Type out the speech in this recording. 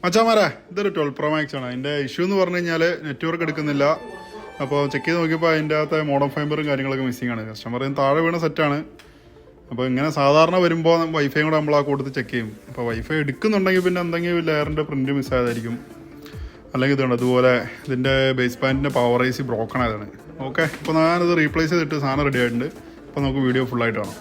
മച്ചാമാരെ ഇതൊരു 12 Pro Max ആണ്. അതിൻ്റെ ഇഷ്യൂ എന്ന് പറഞ്ഞു കഴിഞ്ഞാൽ നെറ്റ്വർക്ക് എടുക്കുന്നില്ല. അപ്പോൾ ചെക്ക് ചെയ്ത് നോക്കിയപ്പോൾ അതിൻ്റെ അകത്തെ മോഡം ഫൈബറും കാര്യങ്ങളൊക്കെ മിസ്സിംഗ് ആണ്. കസ്റ്റമർ താഴെ വീണ സെറ്റാണ്. അപ്പോൾ ഇങ്ങനെ സാധാരണ വരുമ്പോൾ വൈഫൈ കൂടെ നമ്മൾ ആ കൂട്ടത്തിൽ ചെക്ക് ചെയ്യും. അപ്പോൾ വൈഫൈ എടുക്കുന്നുണ്ടെങ്കിൽ പിന്നെ എന്തെങ്കിലും ലെയറിൻ്റെ പ്രിൻറ്റ് മിസ്സായതായിരിക്കും. അല്ലെങ്കിൽ ഇതുണ്ട് അതുപോലെ ഇതിൻ്റെ ബേസ് പാൻറ്റിൻ്റെ പവർ ഐസി ബ്രോക്കൺ ആയതാണ്. ഓക്കെ, അപ്പോൾ ഞാനത് റീപ്ലേസ് ചെയ്തിട്ട് സാധനം റെഡി ആയിട്ടുണ്ട്. അപ്പോൾ നമുക്ക് വീഡിയോ ഫുള്ളായിട്ട് കാണാം.